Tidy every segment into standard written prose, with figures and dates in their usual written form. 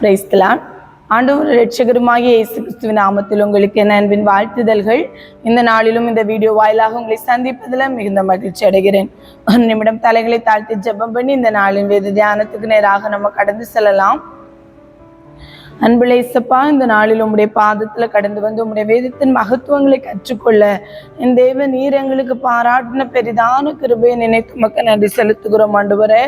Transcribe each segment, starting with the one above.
Praise the Lord. ஆண்டவர் இரட்சகருமாகிய இயேசு கிறிஸ்துவின் நாமத்தில் உங்களுக்கு என் அன்பின் வாழ்த்துதல்கள். இந்த நாளிலும் இந்த வீடியோ வாயிலாக உங்களை சந்திப்பதில் மிகுந்த மகிழ்ச்சி அடைகிறேன். ஒரு நிமிடம் தலைகளை தாழ்த்தி ஜெபம் பண்ணி இந்த நாளின் வேத தியானத்துக்கு நேராக நம்ம கடந்து செல்லலாம். அன்புள்ள இயேசப்பா, இந்த நாளில் உம்முடைய பாதத்துல கடந்து வந்து உம்முடைய வேதத்தின் மகத்துவங்களை கற்றுக்கொள்ள என் தேவன் நீர் எங்களுக்கு பாராட்டின பெரிதான கிருபையை நினைத்து உமக்கு நன்றி செலுத்துகிறோம். ஆண்டவரே,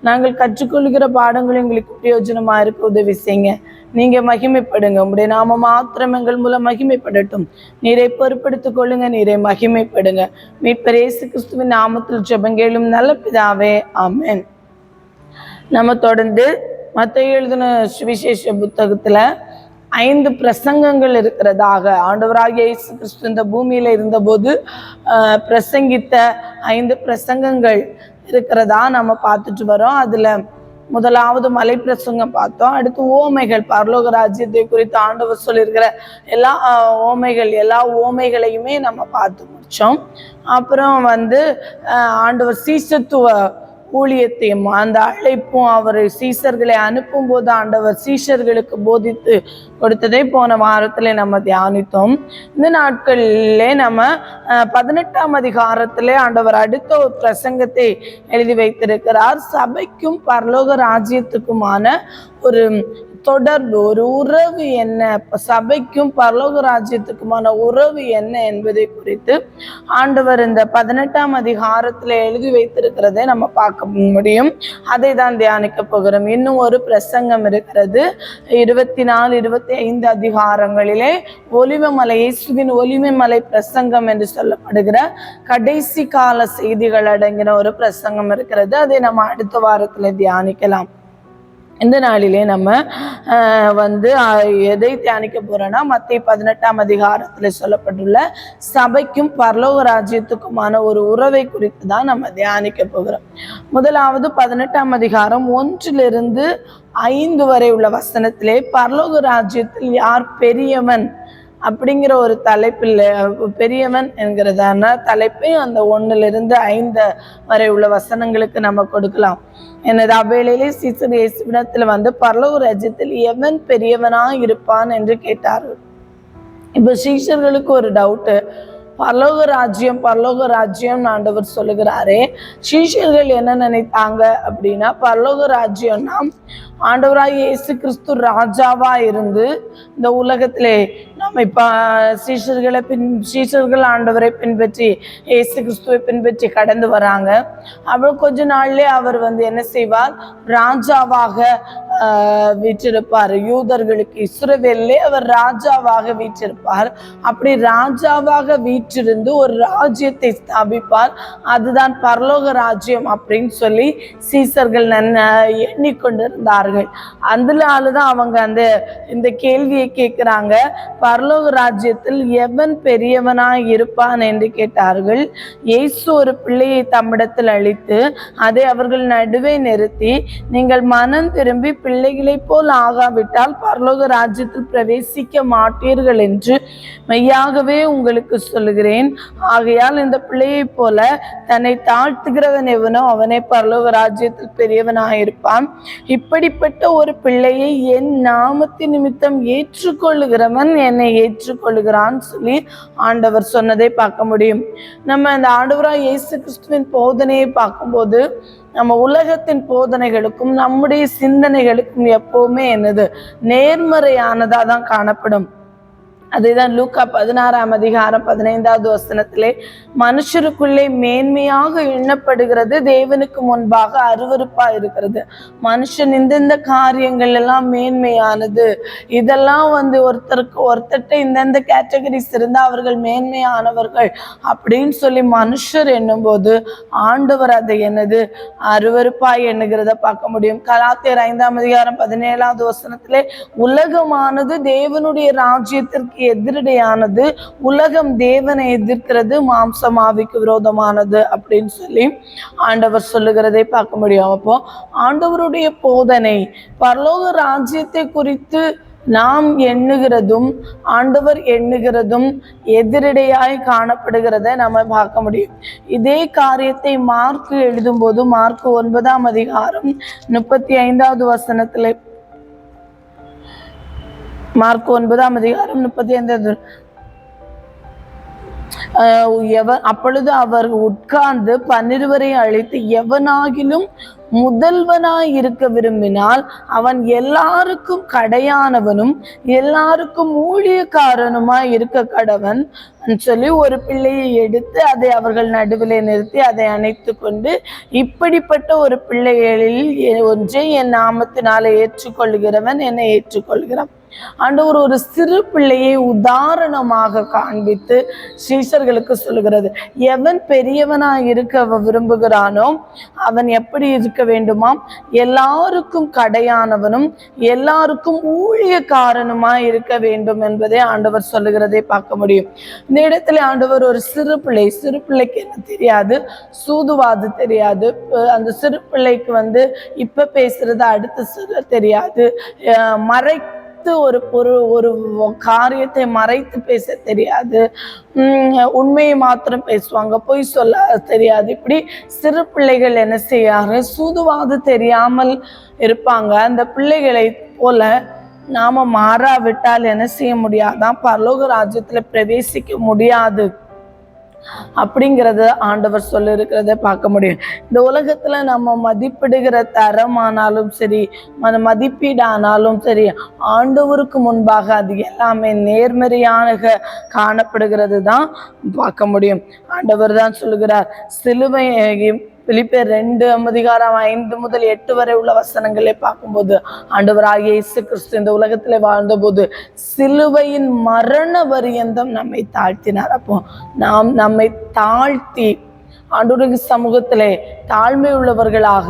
நாங்கள் கற்றுக்கொள்கிற பாடங்கள் எங்களுக்கு பிரயோஜனமா இருக்க உதவி செய்யுங்க. நீங்க மகிமைப்படுங்க. உம்முடைய நாம மாத்திரம் எங்கள் மூலம் மகிமைப்படட்டும். நீரை பொறுப்படுத்திக் கொள்ளுங்க, நீரை மகிமைப்படுங்க. மீட்பர் இயேசு கிறிஸ்துவின் நாமத்தில் ஜெபங்கேளும் நல்ல பிதாவே, ஆமென். நம்ம தொடர்ந்து மத்தேயு எழுதின சுவிசேஷ புத்தகத்துல 5 பிரசங்கங்கள் இருக்கிறதாக, ஆண்டவராகிய இயேசு கிறிஸ்து இந்த பூமியில இருந்தபோது பிரசங்கித்த 5 பிரசங்கங்கள் இருக்கிறதா நம்ம பார்த்துட்டு வரோம். அதுல முதலாவது மலை பிரசங்கம் பார்த்தோம். அடுத்து ஓமைகள், பரலோக ராஜ்யத்தை குறித்து ஆண்டவர் சொல்லியிருக்கிற எல்லா ஓமைகளையுமே நம்ம பார்த்து முடிச்சோம். அப்புறம் ஆண்டவர் சீஷத்துவ ஊழியத்தையும் அந்த அழைப்பும், அவர் சீஷர்களை அனுப்பும் போது ஆண்டவர் சீஷர்களுக்கு போதித்து கொடுத்ததை போன வாரத்துல நம்ம தியானித்தோம். இந்த நாட்களிலே நம்ம 18ஆம் அதிகாரத்திலே ஆண்டவர் அடுத்த ஒரு பிரசங்கத்தை எழுதி வைத்திருக்கிறார். சபைக்கும் பரலோக ராஜ்யத்துக்குமான ஒரு தொடர்பு, ஒரு உறவு என்ன, சபைக்கும் பரலோக ராஜ்யத்துக்குமான உறவு என்ன என்பதை குறித்து ஆண்டவர் இந்த 18ஆம் அதிகாரத்துல எழுதி வைத்திருக்கிறதை நம்ம பார்க்க முடியும். அதை தான் தியானிக்க போகிறோம். இன்னும் ஒரு பிரசங்கம் இருக்கிறது. 24, 25 அதிகாரங்களிலே ஒலிவமலை, இயேசுவின் ஒலிவமலை பிரசங்கம் என்று சொல்லப்படுகிற கடைசி கால செய்திகள் அடங்கின ஒரு பிரசங்கம் இருக்கிறது. அதை நம்ம அடுத்த வாரத்துல தியானிக்கலாம். இந்த நாளிலே நம்ம எதை தியானிக்க போறோம்னா, மத்தேயு 18ஆம் அதிகாரத்துல சொல்லப்பட்டுள்ள சபைக்கும் பரலோக ராஜ்யத்துக்குமான ஒரு உறவை குறித்து தான் நம்ம தியானிக்க போகிறோம். முதலாவது 18ஆம் அதிகாரம் 1 to 5 வரை உள்ள வசனத்திலே பரலோக ராஜ்யத்தில் யார் பெரியவன் அப்படிங்கிற ஒரு தலைப்பில், பெரியவன் என்கிறதான தலைப்பை அந்த 1 to 5 வரை உள்ள வசனங்களுக்கு நம்ம கொடுக்கலாம். எனது அவ்வேளையிலே சீசர் இயேசுவிடத்தில் பரலோக ராஜ்யத்தில் எவன் பெரியவனா இருப்பான் என்று கேட்டார்கள். இப்ப சீஷர்களுக்கு ஒரு டவுட்டு, பரலோக ராஜ்யம் ஆண்டவர் சொல்லுகிறாரே, சீஷர்கள் என்ன நினைத்தாங்க அப்படின்னா, பரலோக ராஜ்யம்னா ஆண்டவராய் இயேசு கிறிஸ்து ராஜாவா இருந்து இந்த உலகத்திலே நம்ம இப்ப சீஷர்கள் ஆண்டவரை பின்பற்றி இயேசு கிறிஸ்துவை பின்பற்றி கடந்து வராங்க. அப்புறம் கொஞ்ச நாள்லயே அவர் என்ன செய்வார், ராஜாவாக வீற்றிருப்பார். யூதர்களுக்கு இஸ்ரவேலிலே அவர் ராஜாவாக வீற்றிருப்பார். அப்படி ராஜாவாக வீற்றிருந்து ஒரு ராஜ்யத்தை ஸ்தாபிப்பார். அதுதான் பரலோக ராஜ்யம் அப்படின்னு சொல்லி சீஷர்கள் எண்ணிக்கொண்டிருந்தார்கள். அதனாலதான் அவங்க இந்த கேள்வியை கேட்கிறாங்க, பரலோக ராஜ்யத்தில் எவன் பெரியவனாய் இருப்பான் என்று கேட்டார்கள். இயேசு ஒரு பிள்ளையை தம்மிடத்தில் அளித்து அதை அவர்கள் நடுவே நிறுத்தி, நீங்கள் மனம் திரும்பி பிள்ளைகளை போல் ஆகாவிட்டால் பரலோக ராஜ்யத்தில் பிரவேசிக்க மாட்டீர்கள் என்று மெய்யாகவே உங்களுக்கு சொல்லுகிறேன். ஆகையால் இந்த பிள்ளையை போல தன்னை தாழ்த்துகிறவன் எவனோ அவனே பரலோக ராஜ்யத்தில் பெரியவனாயிருப்பான். இப்படிப்பட்ட ஒரு பிள்ளையை என் நாமத்தின் நிமித்தம் ஏற்றுக்கொள்ளுகிறவன் என்னை ஏற்றுக்கொள்ளுகிறான் சொல்லி ஆண்டவர் சொன்னதை பார்க்க முடியும். நம்ம இந்த ஆண்டவராய் இயேசு கிறிஸ்துவின் போதனையை பார்க்கும்போது நம்ம உலகத்தின் போதனைகளுக்கும் நம்முடைய சிந்தனைகளுக்கும் எப்பவுமே நேர்மறையானதா தான் காணப்படும். அதுதான் லூக்கா 16ஆம் அதிகாரம் 15வது வசனத்திலே, மனுஷருக்குள்ளே மேன்மையாக எண்ணப்படுகிறது தேவனுக்கு முன்பாக அருவருப்பா இருக்கிறது. மனுஷன் இந்த காரியங்கள் எல்லாம் மேன்மையானது, இதெல்லாம் ஒருத்தர்கிட்ட இந்தந்த கேட்டகரிஸ் இருந்தா அவர்கள் மேன்மையானவர்கள் அப்படின்னு சொல்லி மனுஷர் எண்ணும் போது ஆண்டவர் அதை அருவருப்பாய் எண்ணுகிறத பார்க்க முடியும். கலாத்தியர் 5ஆம் அதிகாரம் 17வது வசனத்திலே, உலகமானது தேவனுடைய ராஜ்யத்திற்கு எதிரடையானது, உலகம் தேவனை எதிர்க்கிறது, மாம்சம் ஆவிக்கு விரோதமானது அப்படின்னு சொல்லி ஆண்டவர் சொல்லுகிறதை பார்க்க முடியும். அப்போ ஆண்டவருடைய போதனை பரலோக ராஜ்யத்தை குறித்து நாம் எண்ணுகிறதும் ஆண்டவர் எண்ணுகிறதும் எதிரடையாய் காணப்படுகிறத நம்ம பார்க்க முடியும். இதே காரியத்தை மார்க்கு எழுதும் போது, மார்க்கு 9ஆம் அதிகாரம் 35வது வசனத்துல மார்க் 9:35 அப்பொழுது அவர் உட்கார்ந்து 12 அழைத்து, எவனாகிலும் முதல்வனாய் இருக்க விரும்பினால் அவன் எல்லாருக்கும் கடையானவனும் எல்லாருக்கும் ஊழியக்காரனுமாய் இருக்க கடவன் சொல்லி ஒரு பிள்ளையை எடுத்து அதை அவர்கள் நடுவிலே நிறுத்தி அதை அணைத்து கொண்டு, இப்படிப்பட்ட ஒரு பிள்ளைகளில் ஒன்றை என் நாமத்தினால ஏற்றுக்கொள்கிறவன் என்னை ஏற்றுக்கொள்கிறான். ஆண்டவர் ஒரு சிறு பிள்ளையை உதாரணமாக காண்பித்து சீஷர்களுக்கு சொல்லுகிறது. எவன் பெரியவனாய் இருக்க விரும்புகிறானோ அவன் எப்படி இருக்க வேண்டுமாம்? எல்லாருக்கும் கடையானவனும் எல்லாருக்கும் ஊழியக்காரனுமாய் இருக்க வேண்டும் என்பதை ஆண்டவர் சொல்லுகிறதை பார்க்க முடியும். இந்த இடத்துல ஆண்டவர் ஒரு சிறு பிள்ளைக்கு என்ன தெரியாது? சூதுவாது தெரியாது. அந்த சிறு பிள்ளைக்கு இப்ப பேசுறது அடுத்து சொல்ல தெரியாது. ஒரு காரியத்தை மறைத்து பேச தெரியாது. உண்மையை மாத்திரம் பேசுவாங்க, பொய் சொல்ல தெரியாது. இப்படி சிறு பிள்ளைகள் என்ன செய்யாரு? சூதுவாது தெரியாமல் இருப்பாங்க. அந்த பிள்ளைகளை போல நாம மாறாவிட்டால் என்ன செய்ய முடியாதான்? பரலோக ராஜ்யத்துல பிரவேசிக்க முடியாது அப்படிங்கிறத ஆண்டவர் சொல்ல இருக்கிறத பார்க்க முடியும். இந்த உலகத்துல நம்ம மதிப்பிடுகிற தரமானாலும் சரி, மதிப்பீடானாலும் சரி, ஆண்டவருக்கு முன்பாக அது எல்லாமே நேர்மறையான காணப்படுகிறது தான் பார்க்க முடியும். ஆண்டவர் தான் சொல்லுகிறார், சிலுவை பிலிப்பியர் 2:5-8 வரை உள்ள வசனங்களை பார்க்கும்போது ஆண்டவராகிய இயேசு கிறிஸ்து இந்த உலகத்துல வாழ்ந்த போது சிலுவையின் மரண பரியந்தம் நம்மை தாழ்த்தினார். அப்போ நாம் நம்மை தாழ்த்தி ஆண்டவருடைய சமூகத்திலே தாழ்மை உள்ளவர்களாக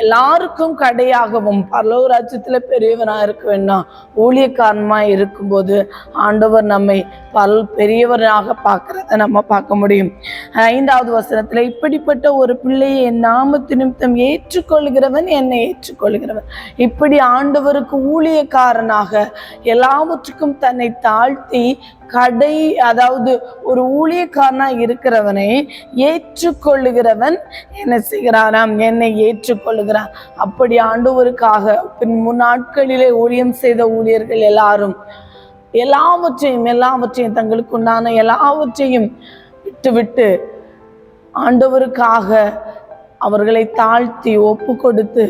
எல்லாருக்கும் கடையாகவும் பரலோக ராஜ்யத்துல பெரியவனா இருக்க வேண்டாம், ஊழியக்காரமா இருக்கும்போது ஆண்டவர் நம்மை பெரியவராக பார்க்கறத நம்ம பார்க்க முடியும். 5வது வசனத்துல, இப்படிப்பட்ட ஒரு பிள்ளையை என் நாமத்து நிமித்தம் ஏற்றுக்கொள்கிறவன் என்னை ஏற்றுக்கொள்கிறவன். இப்படி ஆண்டவருக்கு ஊழியக்காரனாக எல்லாவற்றுக்கும் தன்னை தாழ்த்தி அதாவது ஒரு ஊழியக்காரனா இருக்கிறவனை ஏற்றுக்கொள்ளுகிறவன் என்ன செய்கிறாராம்? என்னை ஏற்றுக்கொள்ளுகிறான். அப்படி ஆண்டவருக்காக முன்னாட்களிலே ஊழியம் செய்த ஊழியர்கள் எல்லாவற்றையும் தங்களுக்கு உண்டான எல்லாவற்றையும் விட்டு ஆண்டவருக்காக அவர்களை தாழ்த்தி ஒப்பு கொடுத்து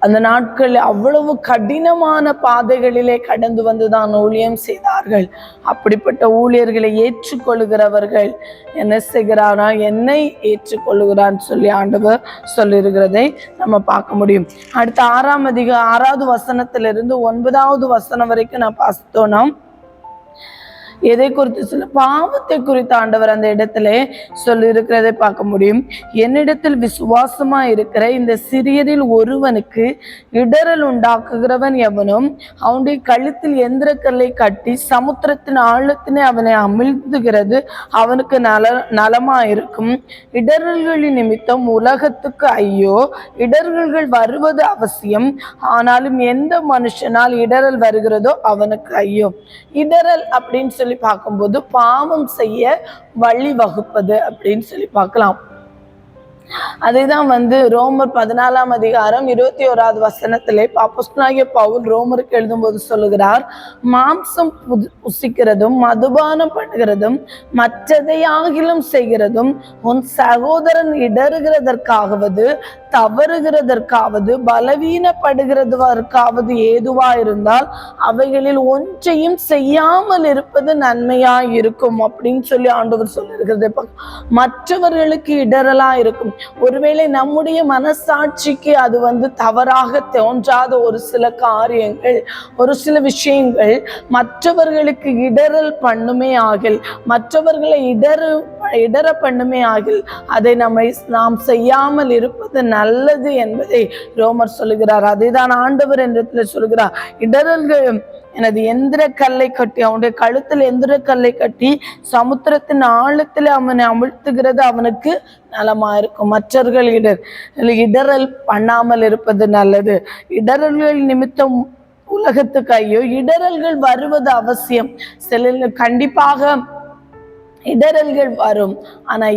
அந்த நாட்கள் அவ்வளவு கடினமான பாதைகளிலே கடந்து வந்துதான் ஊழியம் செய்தார்கள். அப்படிப்பட்ட ஊழியர்களை ஏற்றுக்கொள்கிறவர்கள் என்ன செய்கிறாரா? என்னை ஏற்றுக்கொள்கிறான் சொல்லி ஆண்டவர் சொல்லியிருக்கிறதை நம்ம பார்க்க முடியும். அடுத்த 6வது வசனத்திலிருந்து 9வது வசனம் வரைக்கும் நான் பார்த்தோம்னா எதை குறித்து சொல்ல? பாவத்தை குறித்து ஆண்டவர் அந்த இடத்துல சொல்லி இருக்கிறதை பார்க்க முடியும். என்னிடத்தில் விசுவாசமா இருக்கிற இந்த சிறியரில் ஒருவனுக்கு இடரல் உண்டாக்குகிறவன் எவனும் அவனுடைய கழுத்தில் எந்திரக்கல்லை கட்டி சமுத்திரத்தின் ஆழத்தினை அவனை அமிழ்த்துகிறது அவனுக்கு நலமாயிருக்கும். இடரல்களின் நிமித்தம் உலகத்துக்கு ஐயோ! இடரல்கள் வருவது அவசியம், ஆனாலும் எந்த மனுஷனால் இடரல் வருகிறதோ அவனுக்கு ஐயோ. இடரல் அப்படின்னு சொல்லி பார்க்கும்போது பாவம் செய்ய வழி வகுப்பது அப்படின்னு சொல்லி பார்க்கலாம். அதைதான் ரோமர் 14:21 வசனத்திலே அப்போஸ்தலனாகிய பவுல் ரோமருக்கு எழுதும்போது சொல்லுகிறார், மாம்சம் புசிக்கிறதும் மதுபானம் பண்ணுகிறதும் மற்றதையாகிலும் செய்கிறதும் உன் சகோதரன் இடறுகிறதற்காவது தவறுகிறதற்காவது பலவீனப்படுகிறதற்காவது ஏதுவா இருந்தால் அவைகளில் ஒன்றையும் செய்யாமல் இருப்பது நன்மையாயிருக்கும் அப்படின்னு சொல்லி ஆண்டவர் சொல்லியிருக்கிறது. மற்றவர்களுக்கு இடரலா இருக்கும். ஒருவேளை நம்முடைய மனசாட்சிக்கு அது தவறாக தோன்றாத ஒரு சில காரியங்கள், ஒரு சில விஷயங்கள் மற்றவர்களுக்கு இடரல் பண்ணுமே ஆகில், மற்றவர்களை இடர பண்ணுமே ஆகில், அதை நாம் செய்யாமல் இருப்பது நல்லது என்பதை ரோமர் சொல்லுகிறார். அதைதான் ஆண்டவர் என்று சொல்கிறார். இடரல்கள் எனது எந்திர கல்லை கட்டி, அவனுடைய கழுத்தில் எந்திர கல்லை கட்டி சமுத்திரத்தின் ஆழத்தில் அவனை அமிழ்த்துகிறது அவனுக்கு நலமா இருக்கும். மற்றவர்கள் இடரல் பண்ணாமல் இருப்பது நல்லது. இடரல்கள் நிமித்தம் உலகத்துக்கு ஐயோ! இடரல்கள் வருவது அவசியம். சில கண்டிப்பாக இடரல்கள் வரும். ஆனா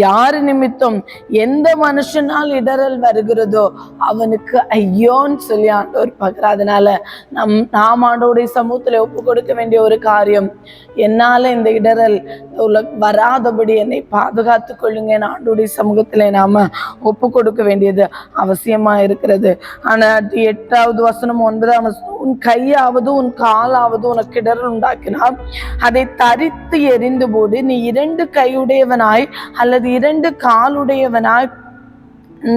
யாரு நிமித்தம் எந்த மனுஷனால் இடரல் வருகிறதோ அவனுக்கு ஐயோன்னு சொல்லி ஆண்டவர் பார்க்கிறார். அதனால நாம் ஆண்டவருடைய சமூகத்துல ஒப்பு கொடுக்க வேண்டிய ஒரு காரியம், என்னால இந்த இடரல் வராதபடி என்னை பாதுகாத்து கொள்ளுங்க ஆண்டவருடைய சமூகத்துல நாம ஒப்பு கொடுக்க வேண்டியது அவசியமா இருக்கிறது. ஆனா 8வது வசனம் 9ஆம் வசனம், உன் கையாவது உன் காலாவது உனக்கு இடரல் உண்டாக்கினால் அதை தரித்து எறிந்து போடு. நீ 2 கையுடையவனாய் அல்லது 2 காலுடையவனாய்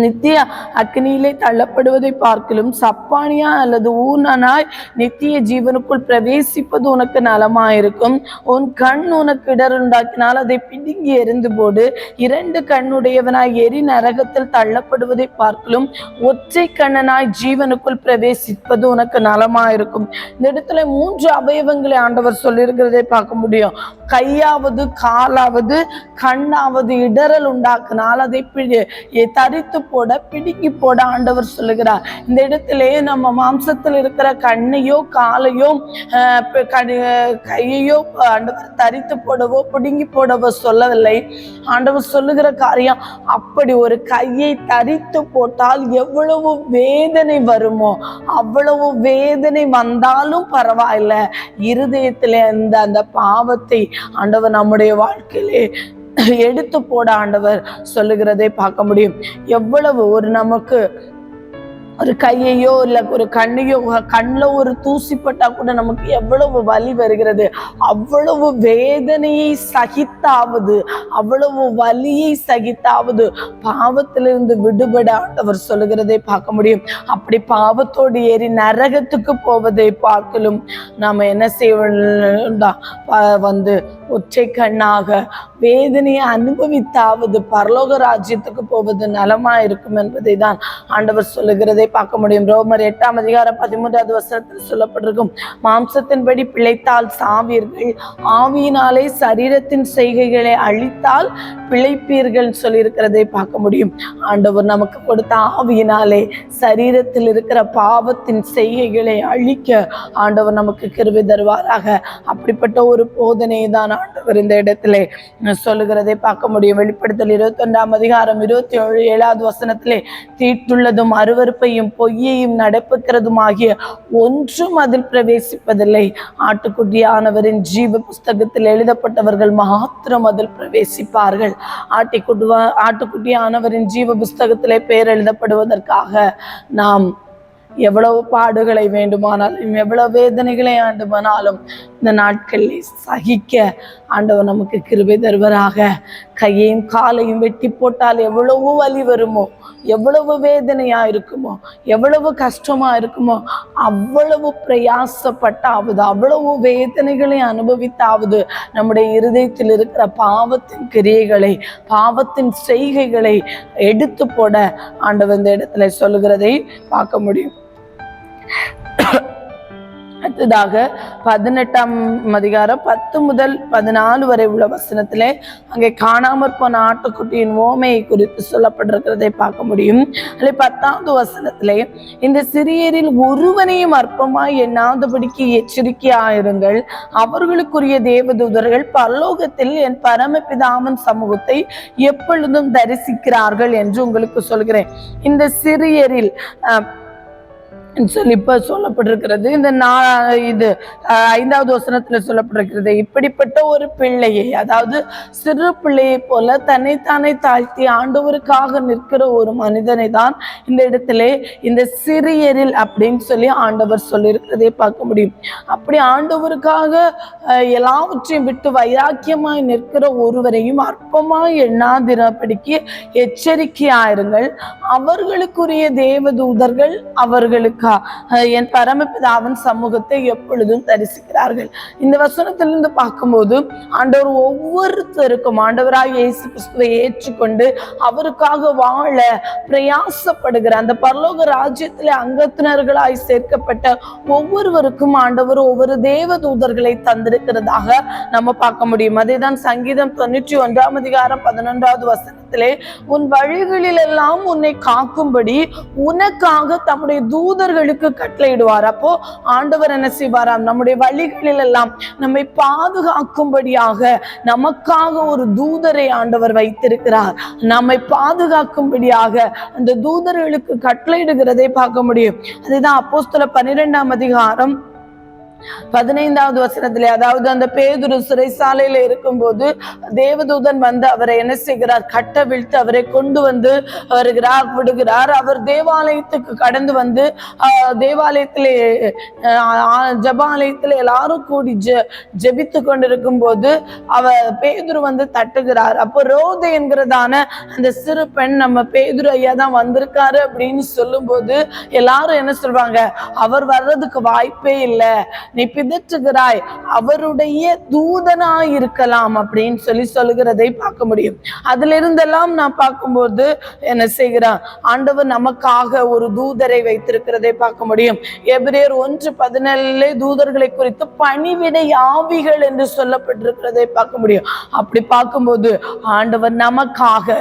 நித்திய அக்னியிலே தள்ளப்படுவதை பார்க்கலும் சப்பானியா அல்லது ஊனனாய் நித்திய ஜீவனுக்குள் பிரவேசிப்பது உனக்கு நலமாயிருக்கும். உன் கண் உனக்கு இடருண்டாக்கினால் அதை பிடுங்கி எறிந்து போடு. 2 கண்ணுடையவனாய் எரி நரகத்தில் தள்ளப்படுவதை பார்க்கலும் ஒற்றை கண்ணனாய் ஜீவனுக்குள் பிரவேசிப்பது உனக்கு நலமாயிருக்கும். இந்த இடத்துல 3 அவயவங்களை ஆண்டவர் சொல்லியிருக்கிறதை பார்க்க முடியும். கையாவது காலாவது கண்ணாவது இடரல் உண்டாக்கினால் அதை தரித்து போட பிடுங்கி போட ஆண்டவர் சொல்லுகிறார். இந்த இடத்திலே நம்ம மாம்சத்தில் இருக்கிற கண்ணையோ காலையோ கையையோ ஆண்டவர் தரித்து போடவோ பிடுங்கி போடவோ சொல்லவில்லை. ஆண்டவர் சொல்லுகிற காரியம், அப்படி ஒரு கையை தரித்து போட்டால் எவ்வளவு வேதனை வருமோ அவ்வளவு வேதனை வந்தாலும் பரவாயில்லை, இருதயத்திலே அந்த பாவத்தை ஆண்டவர் நம்முடைய வாழ்க்கையிலே எடுத்து போட ஆண்டவர் சொல்லுகிறதை பார்க்க முடியும். எவ்வளவு ஒரு நமக்கு ஒரு கையையோ இல்ல ஒரு கண்ணையோ, கண்ணில் ஒரு தூசிப்பட்டா கூட நமக்கு எவ்வளவு வலி வருகிறது. அவ்வளவு வேதனையை சகித்தாவது, அவ்வளவு வலியை சகித்தாவது பாவத்திலிருந்து விடுபட ஆண்டவர் சொல்லுகிறதை பார்க்க முடியும். அப்படி பாவத்தோடு ஏறி நரகத்துக்கு போவதை பார்க்கலும் நாம என்ன செய்வோம்டா, ஒற்றை கண்ணாக வேதனையை அனுபவித்தாவது பரலோக ராஜ்யத்துக்கு போவது நலமா இருக்கும் என்பதை தான் ஆண்டவர் சொல்லுகிறதை பார்க்க முடியும். ரோமர் 8ஆம் அதிகாரம் 13வது வசனத்தில் சொல்லப்பட்டிருக்கும், மாம்சத்தின்படி பிழைத்தால் சாவீர்கள், ஆவியினாலே சரீரத்தின் செய்கைகளை அழித்தால் பிழைப்பீர்கள் சொல்லியிருக்கிறதை பார்க்க முடியும். ஆண்டவர் நமக்கு கொடுத்த ஆவியினாலே சரீரத்தில் இருக்கிற பாவத்தின் செய்கைகளை அழிக்க ஆண்டவர் நமக்கு கிருபை தருவாராக. அப்படிப்பட்ட ஒரு போதனையை தான் ஆண்டவர் இந்த இடத்திலே சொல்லுகிறதை பார்க்க முடியும். வெளிப்படுத்தல் 21ஆம் அதிகாரம் 27வது வசனத்திலே, தீட்டுள்ளதும் அருவருப்பையும் பொய்யையும் நடப்புகிறதும் ஆகிய ஒன்றும் அதில் பிரவேசிப்பதில்லை, ஆட்டுக்குட்டியானவரின் ஜீவ புஸ்தகத்தில் எழுதப்பட்டவர்கள் மாத்திரம் அதில் பிரவேசிப்பார்கள். ஆட்டுக்குட்டியானவரின் ஜீவ புஸ்தகத்திலே பெயர் எழுதப்படுவதற்காக நாம் எவ்வளவு பாடுகளை வேண்டுமானாலும் எவ்வளவு வேதனைகளை வேண்டுமானாலும் இந்த நாட்களில் சகிக்க ஆண்டவர் நமக்கு கிருபை தருவராக. கையையும் காலையும் வெட்டி போட்டால் எவ்வளவு வலி வருமோ, எவ்வளவு வேதனையா இருக்குமோ, எவ்வளவு கஷ்டமா இருக்குமோ, அவ்வளவு பிரயாசப்பட்டாவது, அவ்வளவு வேதனைகளை அனுபவித்தாவது நம்முடைய இருதயத்தில் இருக்கிற பாவத்தின் கிரியைகளை, பாவத்தின் செய்கைகளை எடுத்து போட ஆண்டவர் இந்த இடத்துல சொல்லுகிறதை பார்க்க முடியும். அடுத்ததாக 18ஆம் அதிகாரம் 10 முதல் 14 வரை உள்ள வசனத்திலே அங்கே காணாமற் போன ஆட்டுக்குட்டியின் ஓமையை குறித்து சொல்லப்பட்டிருக்கிறதை பார்க்க முடியும். அல்ல 10வது வசனத்திலே, இந்த சிறியரில் ஒருவனையும் அற்பமாய் எண்ணாதபடிக்கு எச்சரிக்கையாயிருங்கள், அவர்களுக்குரிய தேவதூதர்கள் பரலோகத்தில் என் பரமபிதாவின் சமூகத்தை எப்பொழுதும் தரிசிக்கிறார்கள் என்று உங்களுக்கு சொல்கிறேன். இந்த சிறியரில் சொல்லி இப்ப சொல்லப்பட்டிருக்கிறது. இந்த இது 5வது வசனத்துல சொல்லப்பட்டிருக்கிறது, இப்படிப்பட்ட ஒரு பிள்ளையை, அதாவது சிறு பிள்ளையை போல தன்னைத்தானே தாழ்த்தி ஆண்டவருக்காக நிற்கிற ஒரு மனிதனை தான் இந்த இடத்துல இந்த சிறியரில் அப்படின்னு சொல்லி ஆண்டவர் சொல்லியிருக்கிறதை பார்க்க முடியும். அப்படி ஆண்டவருக்காக எல்லாவற்றையும் விட்டு வைராக்கியமாய் நிற்கிற ஒருவரையும் அற்பமாய் எண்ணாதிரபடிக்கு எச்சரிக்கையாயிருங்கள், அவர்களுக்குரிய தேவதூதர்கள் அவர்களுக்கு என் பரமபிதாவின் சமூகத்தை எப்பொழுதும் தரிசிக்கிறார்கள். இந்த வசனத்திலிருந்து பார்க்கும்போது ஆண்டவர் ஒவ்வொருத்தருக்கும் ஆண்டவராய் இயேசு கிறிஸ்துவை ஏற்றுக்கொண்டு அவருக்காக வாழ பிரயாசப்படுகிற அந்த பரலோக ராஜ்யத்திலே அங்கத்தினர்களாய் சேர்க்கப்பட்ட ஒவ்வொருவருக்கும் ஆண்டவர் ஆண்டவர் ஒவ்வொரு தேவ தூதர்களை தந்திருக்கிறதாக நம்ம பார்க்க முடியும். அதேதான் சங்கீதம் 91:11 உன் வழிகளில் எல்லாம் உன்னை காக்கும்படி உனக்காக தம்முடைய தூதர்களுக்கு கட்டளையிடுவார். அப்போ ஆண்டவர் என்ன செய்வாராம்? நம்முடைய வழிகளில் எல்லாம் நம்மை பாதுகாக்கும்படியாக நமக்காக ஒரு தூதரை ஆண்டவர் வைத்திருக்கிறார். நம்மை பாதுகாக்கும்படியாக அந்த தூதர்களுக்கு கட்டளையிடுகிறதை பார்க்க முடியும். அதுதான் அப்போஸ்தலர் 12:15 அதாவது அந்த பேதுரு சிறைசாலையில இருக்கும்போது தேவதூதன் வந்து அவரை என்ன செய்கிறார்? கட்டவிழ்த்து அவரை கொண்டு வந்து வருகிறார், விடுகிறார். அவர் தேவாலயத்துக்கு கடந்து வந்து தேவாலயத்திலே ஜபாலயத்திலே எல்லாரும் கூடி ஜெபித்து கொண்டிருக்கும் போது பேதுரு வந்து தட்டுகிறார். அப்போ ரோதை என்கிறதான அந்த சிறு பெண் நம்ம பேதுரு ஐயா தான் வந்திருக்காரு அப்படின்னு சொல்லும் போது எல்லாரும் என்ன சொல்றாங்க? அவர் வர்றதுக்கு வாய்ப்பே இல்லை, நீ பிதற்றுகிறாய், அவருடைய தூதனாய் இருக்கலாம் அப்படின்னு சொல்லுகிறதை பார்க்க முடியும். அதுல இருந்தெல்லாம் நான் பார்க்கும்போது என்ன செய்கிறான்? ஆண்டவர் நமக்காக ஒரு தூதரை வைத்திருக்கிறதை பார்க்க முடியும். எபிரேயர் 1:17 தூதர்களை குறித்து பணிவிடை ஆவிகள் என்று சொல்லப்பட்டிருக்கிறதை பார்க்க முடியும். அப்படி பார்க்கும்போது ஆண்டவர் நமக்காக,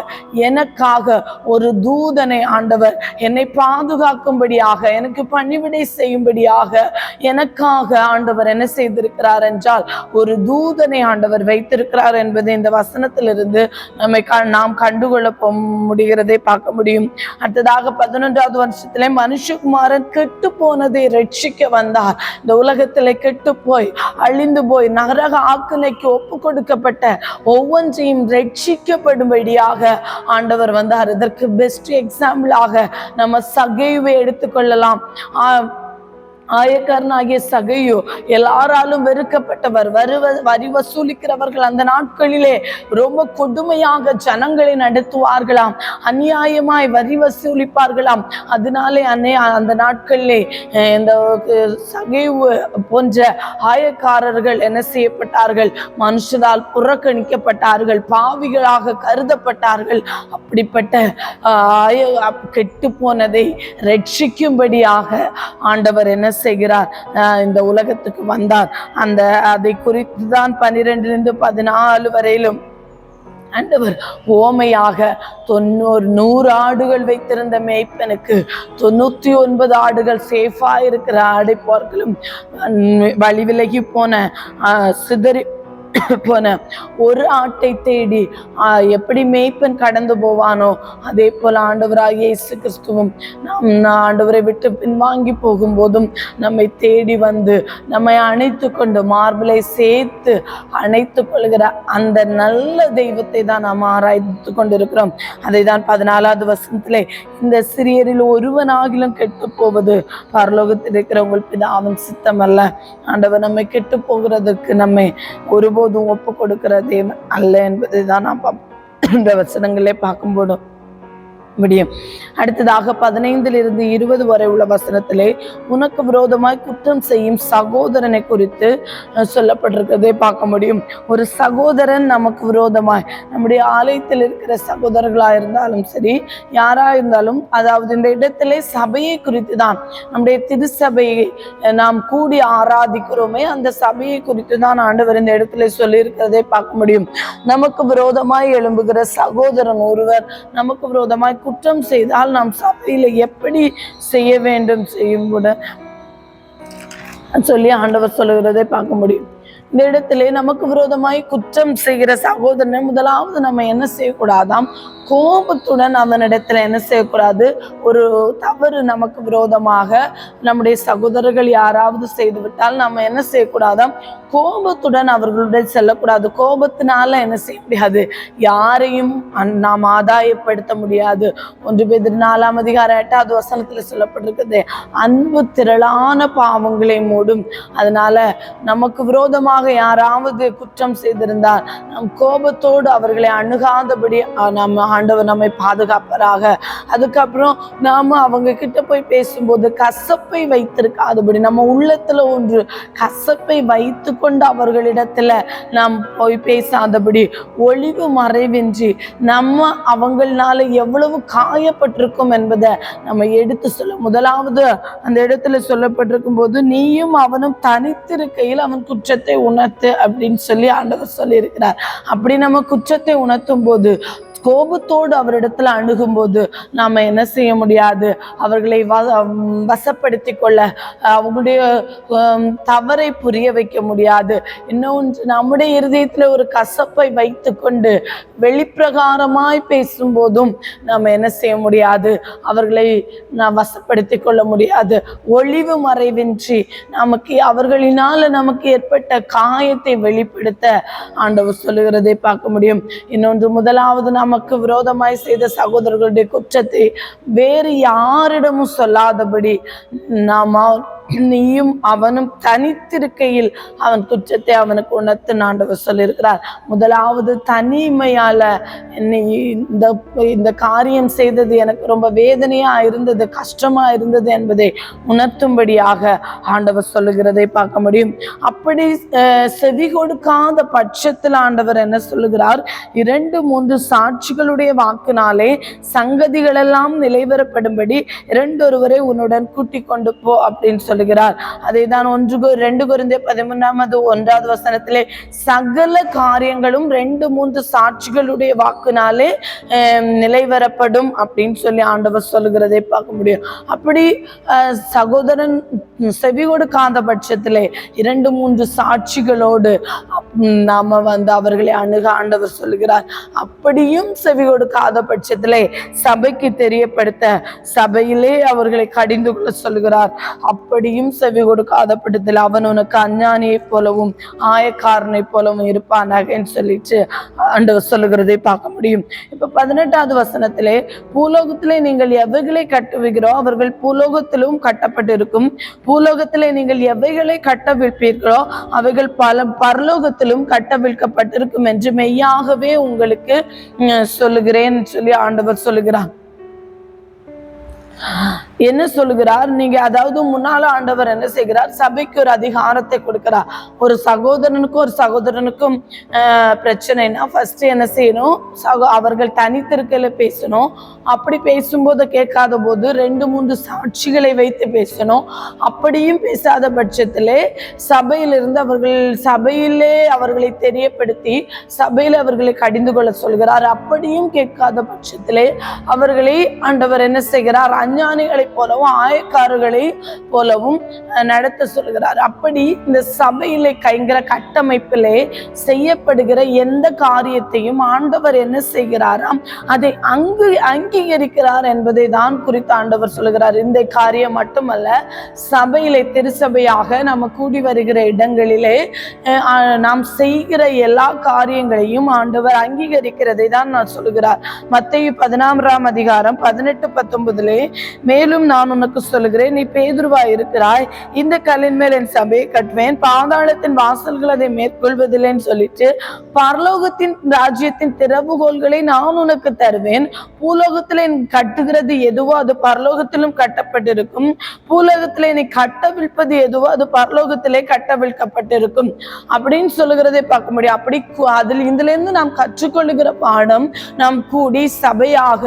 எனக்காக ஒரு தூதனை ஆண்டவர் என்னை பாதுகாக்கும்படியாக, எனக்கு பணிவிடை செய்யும்படியாக எனக்காக ஆண்டவர் என்ன செய்திருக்கிறார் என்றால் ஒரு தூதனை ஆண்டவர் வைத்திருக்கிறார் என்பதை இந்த வசனத்திலிருந்து நாம் கண்டுகொள்ள முடிகிறதை பார்க்க முடியும். அடுத்ததாக 11வது வருஷத்திலே மனுஷகுமாரன் கெட்டு போனதை ரட்சிக்க வந்தார். இந்த உலகத்திலே கெட்டு போய் அழிந்து போய் நரக ஆக்கினைக்கு ஒப்பு கொடுக்கப்பட்ட ஒவ்வொன்றையும் ரட்சிக்கப்படும்படியாக ஆண்டவர் வந்தார். இதற்கு பெஸ்ட் எக்ஸாம்பிளாக நம்ம சகேயுவை எடுத்துக்கொள்ளலாம். ஆயக்காரனாகிய சகையோ எல்லாராலும் வெறுக்கப்பட்டவர், வரி வசூலிக்கிறவர்கள் அந்த நாட்களிலே ரொம்ப கொடுமையாக ஜனங்களை நடத்துவார்களாம், அநியாயமாய் வரி வசூலிப்பார்களாம். அதனாலே அந்த நாட்களிலே இந்த சகைவு போன்ற ஆயக்காரர்கள் என்ன செய்யப்பட்டார்கள்? மனுஷரால் புறக்கணிக்கப்பட்டார்கள், பாவிகளாக கருதப்பட்டார்கள். அப்படிப்பட்ட கெட்டு போனதை ரட்சிக்கும்படியாக ஆண்டவர் என்ன செய்கிறார்? இந்த உலகத்துக்கு வந்தார். அதை குறித்து தான் 12-14 வரையிலும் ஆண்டவர் ஓமையாக 100 ஆடுகள் வைத்திருந்த மேய்ப்பனுக்கு 99 ஆடுகள் சேஃபா இருக்கிற ஆடை போர்களும் வழி விலகி போன சிதறி போன ஒரு ஆட்டை தேடி எப்படி மேய்ப்பன் கடந்து போவானோ அதே போல ஆண்டவராகிய இயேசு கிறிஸ்துவும் ஆண்டவரை விட்டு பின்வாங்கி போகும்போதும் நம்மை தேடி வந்து நம்மை அணைத்து கொண்டு மார்பிளை சேர்த்து அணைத்து கொள்கிற அந்த நல்ல தெய்வத்தை தான் நாம் ஆராய்ந்து கொண்டிருக்கிறோம். அதை தான் 14வது வசனத்திலே இந்த சிறியரில் ஒருவனாகிலும் கெட்டு போவது பரலோகத்தில் இருக்கிற உங்கள் பிதாவின் சித்தம் அல்ல. ஆண்டவர் நம்மை கெட்டு போகிறதுக்கு நம்மை ஒருபோதும் ஒப்பு கொடுக்கிற தேவன் அல்ல என்பதை தான் நாம் இந்த வசனங்களே பார்க்கும்போது முடியும். அடுத்ததாக 15-20 வரை உள்ள வசனத்திலே உனக்கு விரோதமாய் குற்றம் செய்யும் சகோதரனை குறித்து சொல்லப்பட்டிருக்கிறதை பார்க்க முடியும். ஒரு சகோதரன் நமக்கு விரோதமாய், நம்முடைய ஆலயத்தில் இருக்கிற சகோதரர்களா இருந்தாலும் சரி, யாரா இருந்தாலும், அதாவது இந்த இடத்திலே சபையை குறித்து தான், நம்முடைய திருச்சபையை நாம் கூடி ஆராதிக்கிறோமே அந்த சபையை குறித்து தான் ஆண்டவர் இந்த இடத்துல சொல்லி இருக்கிறதை பார்க்க முடியும். நமக்கு விரோதமாய் எழும்புகிற சகோதரன் ஒருவர் நமக்கு விரோதமாய் குற்றம் செய்தால் நாம் சபையில எப்படி செய்ய வேண்டும் செய்யும் கூட சொல்லி ஆண்டவர் சொல்லுகிறதை பார்க்க முடியும். இந்த இடத்திலே நமக்கு விரோதமாய் குற்றம் செய்கிற சகோதரனை முதலாவது நம்ம என்ன செய்யக்கூடாதாம்? கோபத்துடன் அவனிடத்துல என்ன செய்யக்கூடாது? ஒரு தவறு நமக்கு விரோதமாக நம்முடைய சகோதரர்கள் யாராவது செய்து விட்டால் நம்ம என்ன செய்யக்கூடாதாம்? கோபத்துடன் அவர்களுடன் செல்லக்கூடாது. கோபத்தினால என்ன செய்ய முடியாது? யாரையும் நாம் ஆதாயப்படுத்த முடியாது. 1 பேதுரு 4:8 வசனத்துல சொல்லப்பட்டிருக்குது, அன்பு திரளான பாவங்களை மூடும். அதனால நமக்கு விரோதமாக விரோதமாக யாராவது குற்றம் செய்திருந்தால் நம் கோபத்தோடு அவர்களை அணுகாதபடி நம்ம ஆண்டவர் நம்மை பாதுகாப்பராக. அதுக்கப்புறம் நாம அவங்க கிட்ட போய் பேசும்போது கசப்பை வைத்திருக்காதபடி, நம்ம உள்ளத்துல ஒன்று கசப்பை வைத்து கொண்டு அவர்களிடத்துல நாம் போய் பேசாதபடி, ஒளிவு மறைவின்றி நம்ம அவங்களால எவ்வளவு காயப்பட்டிருக்கும் என்பதை நம்ம எடுத்து சொல்ல. முதலாவது அந்த இடத்துல சொல்லப்பட்டிருக்கும் போது, நீயும் அவனும் தனித்திருக்கையில் அவன் குற்றத்தை உணர்த்து அப்படின்னு சொல்லி ஆண்டவர் சொல்லி இருக்கிறார். அப்படி நம்ம குற்றத்தை உணர்த்தும் போது, கோபத்தோடு அவரிடத்துல அணுகும் போது நாம என்ன செய்ய முடியாது, அவர்களை வசப்படுத்தி கொள்ள, அவங்களுடைய தவறை புரிய வைக்க முடியாது. இன்னொன்று, நம்முடைய இருதயத்துல ஒரு கசப்பை வைத்து கொண்டு வெளிப்பிரகாரமாய் பேசும் போதும் நம்ம என்ன செய்ய முடியாது, அவர்களை வசப்படுத்தி கொள்ள முடியாது. ஒளிவு மறைவின்றி நமக்கு அவர்களினால நமக்கு ஏற்பட்ட காயத்தை வெளிப்படுத்த ஆண்டவர் சொல்லுகிறதை பார்க்க முடியும். இன்னொன்று, முதலாவது நமக்கு விரோதமாய் செய்த சகோதரர்களுடைய குற்றத்தை வேறு யாரிடமும் சொல்லாதபடி நாம நீயும் அவனும் தனித்திருக்கையில் அவன் குற்றத்தை அவனுக்கு உணர்த்து ஆண்டவர் சொல்லியிருக்கிறார். முதலாவது, தனிமையால இந்த காரியம் செய்தது எனக்கு ரொம்ப வேதனையா இருந்தது, கஷ்டமா இருந்தது என்பதை உணர்த்தும்படியாக ஆண்டவர் சொல்லுகிறதை பார்க்க முடியும். அப்படி செவி கொடுக்காத பட்சத்தில் ஆண்டவர் என்ன சொல்லுகிறார், 2-3 சாட்சிகளுடைய வாக்குனாலே சங்கதிகள் எல்லாம் நிலைவரப்படும்படி 2 உன்னுடன் கூட்டிக் கொண்டு போ அப்படின்னு சொல்லுகிறார். அதைதான் 2 கொரிந்தியர் 13:1 சகல காரியங்களும் 2-3 சாட்சிகளுடைய வாக்குனாலே நிலைவரப்படும் அப்படின்னு சொல்லி ஆண்டவர் சொல்லுகிறதை பார்க்க முடியும். அப்படி சகோதரன் செவி கொடுக்காத பட்சத்திலே 2-3 சாட்சிகளோடு நாம அவர்களை அணுக ஆண்டவர் சொல்லுகிறார். அப்படியும் செவி கொடுக்காத பட்சத்திலே சபைக்கு தெரியப்படுத்த, சபையிலே அவர்களை கடிந்து கொள்ள சொல்லுகிறார். அப்படியும் செவி கொடுக்காத பட்சத்தில் அவன் உனக்கு அஞ்ஞானியை போலவும் ஆயக்காரனை போலவும் இருப்பானாகன்னு சொல்லிட்டு ஆண்டவர் சொல்லுகிறதை பார்க்க முடியும். இப்ப 18வது வசனத்திலே, பூலோகத்திலே நீங்கள் எவைகளை கட்டுவீர்களோ அவர்கள் பூலோகத்திலும் கட்டப்பட்டிருக்கும், பூலோகத்திலே நீங்கள் எவைகளை கட்டவிழ்ப்பீர்களோ அவைகள் பரலோகத்திலும் கட்டவிழ்க்கப்பட்டிருக்கும் என்று மெய்யாகவே உங்களுக்கு சொல்லுகிறேன் சொல்லி ஆண்டவர் சொல்லுகிறார். என்ன சொல்லுகிறார், நீங்க அதாவது முன்னால ஆண்டவர் என்ன செய்கிறார், சபைக்கு ஒரு அதிகாரத்தை கொடுக்கிறார். ஒரு சகோதரனுக்கும் பிரச்சனைனா ஃபர்ஸ்ட் என்ன செய்யணும், அவர்கள் தனித்திருக்கையில பேசணும். அப்படி பேசும்போது கேட்காத போது 2-3 சாட்சிகளை வைத்து பேசணும். அப்படியும் பேசாத பட்சத்திலே சபையிலே அவர்களை தெரியப்படுத்தி சபையில அவர்களை கடிந்து கொள்ள சொல்கிறார். அப்படியும் கேட்காத பட்சத்திலே அவர்களை ஆண்டவர் என்ன செய்கிறார், அஞ்ஞானிகளை போலவும் ஆயக்காரர்களை போலவும் நடத்த சொல்கிறார். அப்படி இந்த சபையிலே கைங்கிற கட்டமைப்பிலே செய்யப்படுகிற எந்த காரியத்தையும் ஆண்டவர் என்ன செய்கிறாராம், அதை அங்கீகரிக்கிறார் என்பதை தான் குறித்து ஆண்டவர் சொல்கிறார். இந்த காரியம் மட்டுமல்ல, சபையிலே திருச்சபையாக நம்ம கூடி வருகிற இடங்களிலே நாம் செய்கிற எல்லா காரியங்களையும் ஆண்டவர் அங்கீகரிக்கிறதை தான் நான் சொல்கிறார். மத்தேயு 16:18-19 மேலும் நான் உனக்கு சொல்லுகிறேன், நீ பேதுருவாய் இருக்கிறாய், இந்த கல்லின் மேல் என் சபையை கட்டுவேன், பாதாளத்தின் வாசல்கள் அதை மேற்கொள்வதில்லைன்னு சொல்லிட்டு, பரலோகத்தின் ராஜ்யத்தின் திறவுகோல்களை நான் உனக்கு தருவேன், பூலோகத்திலே நீ கட்டுகிறது எதுவோ அது பரலோகத்திலும் கட்டப்பட்டிருக்கும், பூலோகத்திலே நீ கட்டவிழ்ப்பது எதுவோ அது பரலோகத்திலே கட்டவிழ்க்கப்பட்டிருக்கும் அப்படின்னு சொல்லுகிறதை பார்க்க முடியும். அப்படி இதுல இருந்து நாம் கற்றுக்கொள்ளுகிற பாடம், நாம் கூடி சபையாக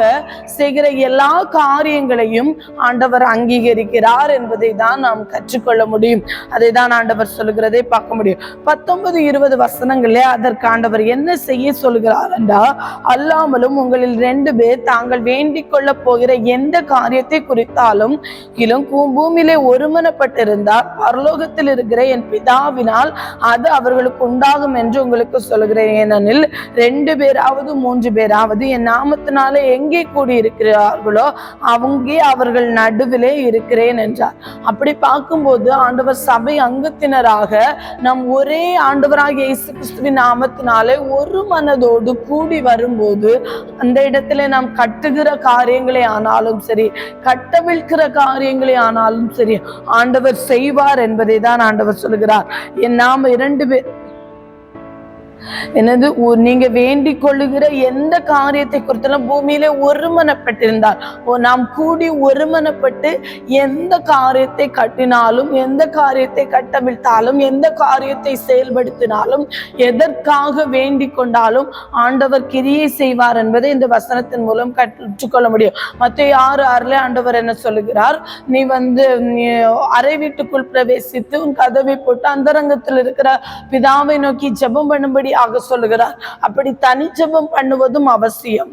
செய்கிற எல்லா காரியங்களையும் ஆண்டவர் அங்கீகரிக்கிறார் என்பதை தான் நாம் கற்றுக்கொள்ள முடியும். அதை தான் ஆண்டவர் சொல்லுகிறதை பார்க்க முடியும். 19-20 வசனங்களே அதற்கு ஆண்டவர் என்ன செய்ய சொல்கிறார் என்றால், அல்லாமலும் உங்களில் 2 பேர் தாங்கள் வேண்டிக் கொள்ள போகிற எந்த காரியத்தை குறித்தாலும் பூமியிலே ஒருமனப்பட்டிருந்தார் பரலோகத்தில் இருக்கிற என் பிதாவினால் அது அவர்களுக்கு உண்டாகும் என்று உங்களுக்கு சொல்கிறேன். ஏனெனில் 2 பேராவது 3 பேராவது என் நாமத்தினாலே எங்கே கூடி இருக்கிறார்களோ அங்கே அவர்கள் நடுவிலே இருக்கிறேன் என்றார். அப்படி பார்க்கும்போது ஆண்டவர் சபை அங்கத்தினராக நம் ஒரே ஆண்டவராகிய இயேசு கிறிஸ்துவின் நாமத்தினாலே ஒரு மனதோடு கூடி வரும்போது அந்த இடத்துல நாம் கட்டுகிற காரியங்களே ஆனாலும் சரி, கட்டவிழ்க்கிற காரியங்களே ஆனாலும் சரி, ஆண்டவர் செய்வார் என்பதை தான் ஆண்டவர் சொல்கிறார். நாம் 2 பேர் என்னது நீங்க வேண்டிக் கொள்ளுகிற எந்த காரியத்தை குறித்தெல்லாம் பூமியிலே ஒருமனப்பட்டிருந்தால், நாம் கூடி ஒருமனப்பட்டு எந்த காரியத்தை கட்டினாலும், எந்த காரியத்தை கட்டவிழ்த்தாலும், எந்த காரியத்தை செயல்படுத்தினாலும், எதற்காக வேண்டிக் கொண்டாலும் ஆண்டவர் கிரியை செய்வார் என்பதை இந்த வசனத்தின் மூலம் கற்றுக்கொள்ள முடியும். மத்தேயு 6:6 ஆண்டவர் என்ன சொல்லுகிறார்? நீ அறை வீட்டுக்குள் பிரவேசித்து உன் கதவை போட்டு அந்தரங்கத்தில் இருக்கிற பிதாவை நோக்கி ஜெபம் பண்ணும்படி சொல்லுகிறார். அப்படி தனி ஜெபம் பண்ணுவதும் அவசியம்.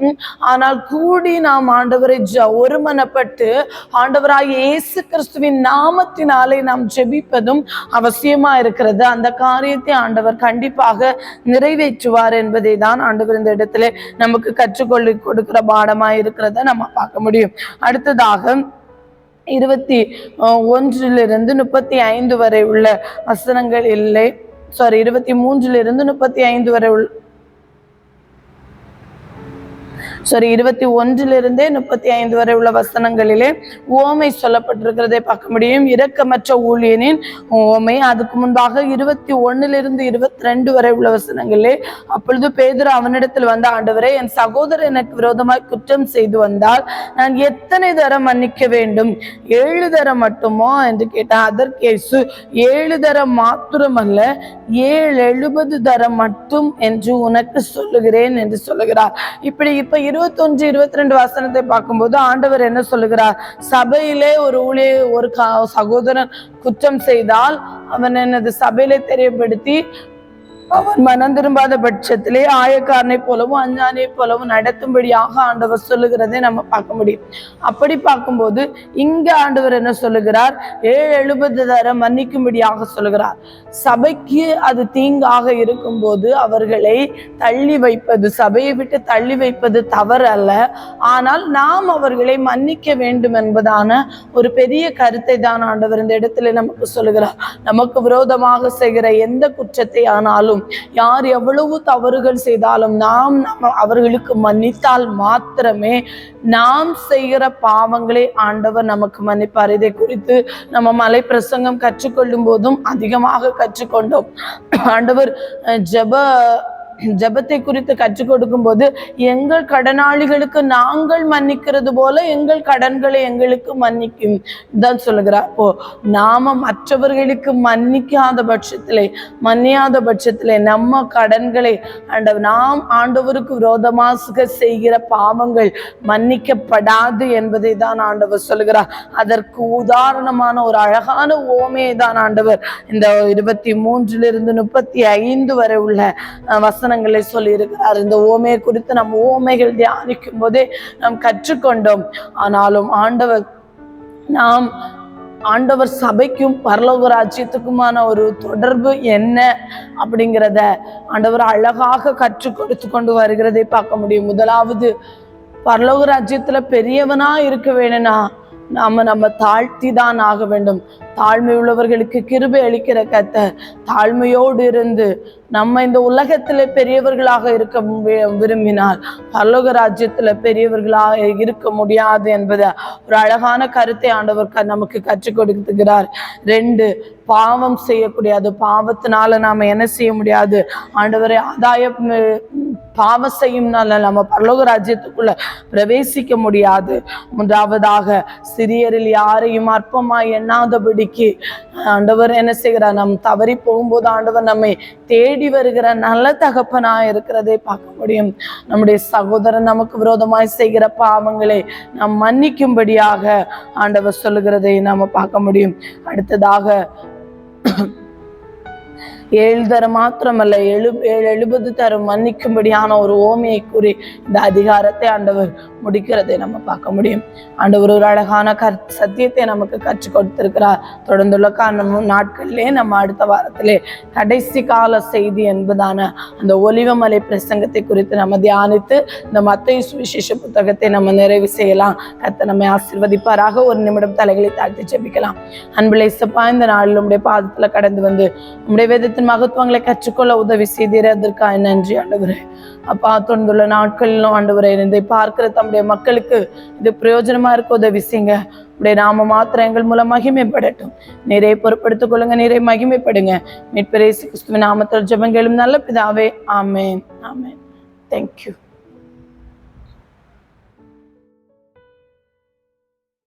ஆனால் கூடி நாம் ஆண்டவரை ஒருமனப்பட்டு ஆண்டவராகிய இயேசு கிறிஸ்துவின் நாமத்தினாலே நாம் ஜெபிப்பதும் அவசியமா இருக்கிறது. அந்த காரியத்தை ஆண்டவர் கண்டிப்பாக நிறைவேற்றுவார் என்பதை தான் ஆண்டவர் இந்த இடத்துல நமக்கு கற்றுக்கொள்ள கொடுக்கிற பாடமாய் இருக்கிறத நம்ம பார்க்க முடியும். அடுத்ததாக 21-35 வரை உள்ள வசனங்கள் இல்லை, 23-35 வரை 21-35 வரை உள்ள வசனங்களிலே ஓமை சொல்லப்பட்டிருக்கிறதை பார்க்க முடியும். இரக்கமற்ற ஊழியனின் ஓமை. அதுக்கு முன்பாக 21-22 வரை உள்ள வசனங்களிலே, அப்பொழுது பேதுரு அவனிடத்தில் வந்த, ஆண்டவரே, என் சகோதரர் எனக்கு விரோதமாய் குற்றம் செய்து வந்தால் நான் எத்தனை தரம் மன்னிக்க வேண்டும்? 7 தரம் மட்டுமோ என்று கேட்டான். அதற்கு இயேசு, 7 தரம் மாத்திரமல்ல, 770 தரம் மட்டும் என்று உனக்கு சொல்லுகிறேன் என்று சொல்லுகிறார். இப்ப 21-22 வசனத்தை பார்க்கும்போது ஆண்டவர் என்ன சொல்லுகிறார்? சபையிலே ஒரு சகோதரன் குற்றம் செய்தால் அவன் என்னது சபையிலே தெரியப்படுத்தி அவன் மனம் திரும்பாத பட்சத்திலே ஆயக்காரனை போலவும் அஞ்ஞானியை போலவும் நடத்தும்படியாக ஆண்டவர் சொல்லுகிறதை நம்ம பார்க்க முடியும். அப்படி பார்க்கும்போது இங்க ஆண்டவர் என்ன சொல்லுகிறார்? 770 தரம் மன்னிக்கும்படியாக சொல்லுகிறார். சபைக்கு அது தீங்காக இருக்கும்போது அவர்களை தள்ளி வைப்பது, சபையை விட்டு தள்ளி வைப்பது தவறு அல்ல. ஆனால் நாம் அவர்களை மன்னிக்க வேண்டும் என்பதான ஒரு பெரிய கருத்தை தான் ஆண்டவர் இந்த இடத்துல நமக்கு சொல்லுகிறார். நமக்கு விரோதமாக செய்கிற எந்த குற்றத்தை ஆனாலும், யார் எவ்வளவு தவறுகள் செய்தாலும் நாம் அவர்களுக்கு மன்னித்தால் மாத்திரமே நாம் செய்கிற பாவங்களை ஆண்டவர் நமக்கு மன்னிப்பார். இதை குறித்து நம்ம மலை பிரசங்கம் கற்றுக்கொள்ளும் போதும் அதிகமாக கற்றுக்கொண்டோம். ஆண்டவர் ஜெபத்தை குறித்து கற்றுக் கொடுக்கும் போது, எங்கள் கடனாளிகளுக்கு நாங்கள் மன்னிக்கிறது போல எங்கள் கடன்களை எங்களுக்கு மன்னிக்கும் தான் சொல்லுகிறார். அப்போ நாம மற்றவர்களுக்கு மன்னியாத பட்சத்திலே நம்ம கடன்களை நாம் ஆண்டவருக்கு விரோதமாக செய்கிற பாவங்கள் மன்னிக்கப்படாது என்பதை தான் ஆண்டவர் சொல்லுகிறார். அதற்கு உதாரணமான ஒரு அழகான ஓமையை தான் ஆண்டவர் இந்த 23-35 வரை உள்ள வசனங்களை சொல்லி இருக்கிறார். இந்த ஓமையை குறித்து நம்ம ஓமைகள் தியானிக்கும் போதே நாம் கற்றுக்கொண்டோம். ஆனாலும் ஆண்டவர் சபைக்கும் பரலோக ராஜ்யத்துக்குமான ஒரு தொடர்பு என்ன அப்படிங்கிறத ஆண்டவர் அழகாக கற்றுக் கொடுத்து கொண்டு வருகிறதை பார்க்க முடியும். முதலாவது, பரலோக ராஜ்யத்துல பெரியவனா இருக்க வேணும்னா நம்ம தாழ்த்தி தான் ஆக வேண்டும். தாழ்மை உள்ளவர்களுக்கு கிருபை அளிக்கிற கர்த்தர் தாழ்மையோடு இருந்து நம்ம இந்த உலகத்துல பெரியவர்களாக இருக்க விரும்பினால் பரலோக ராஜ்யத்துல பெரியவர்களாக இருக்க முடியாது என்பதை ஒரு அழகான கருத்தை ஆண்டவர் நமக்கு கற்றுக் கொடுக்கிறார். 2, பாவம் செய்யக்கூடாது. பாவத்தினால நாம என்ன செய்ய முடியாது? ஆண்டவரை பாவம் செய்யும்னால நம்ம பரலோக ராஜ்யத்துக்குள்ள பிரவேசிக்க முடியாது. 3வதாக, சிறியரில் யாரையும் அற்பமாய் எண்ணாதபடிக்கு ஆண்டவர் என்ன செய்கிறார்? நம் தவறி போகும்போது ஆண்டவர் நம்மை தேடி வருகிற நல்ல தகப்பனா இருக்கிறதை பார்க்க முடியும். நம்முடைய சகோதரன் நமக்கு விரோதமாய் செய்கிற பாவங்களை நாம் மன்னிக்கும்படியாக ஆண்டவர் சொல்லுகிறதை நாம பார்க்க முடியும். அடுத்ததாக 7 தரம் மாத்திரமல்ல, 770 தரம் மன்னிக்கும்படியான ஒரு ஓமையை கூறி இந்த அதிகாரத்தை ஆண்டவர் முடிக்கிறதை நம்ம பார்க்க முடியும். ஆண்டவர் ஒரு அழகான சத்தியத்தை நமக்கு கற்றுக் கொடுத்திருக்கிறார். தொடர்ந்துள்ள நாட்களிலே நம்ம அடுத்த வாரத்திலே கடைசி கால செய்தி என்பதான அந்த ஒலிவமலை பிரசங்கத்தை குறித்து நம்ம தியானித்து இந்த மத்தேயு சுவிசேஷ புத்தகத்தை நம்ம நிறைவு செய்யலாம். கர்த்தர் நம்மை ஆசீர்வதிப்பாராக. ஒரு நிமிடம் தலைகளை தாழ்த்தி ஜெபிக்கலாம். அன்புள்ள இயேசுப்பா, இந்த நாளில் உம்முடைய பாதத்துல கடந்து வந்து உம்முடைய வேதத்தின் மகத்துவங்களை கற்றுக்கொள்ள உதவி செய்தீர். அதற்காக நன்றி ஆண்டவரே. அப்பா, தொடர்ந்துள்ள நாட்களிலும் ஆண்டவரே இதை பார்க்கிற தம்முடைய மக்களுக்கு இது பிரயோஜனமா இருக்க உதவி செய்யுங்க. உடைய நாம மாத்திரம் எங்கள் மூலம் மகிமைப்படட்டும். நீரை பொறுப்படுத்திக் கொள்ளுங்க, நீரை மகிமைப்படுங்க. மீட்பர் இயேசு கிறிஸ்துவின் நாமத்தில் ஜெபங்களும் நல்ல பிதாவே, ஆமென், ஆமென். தேங்க்யூ.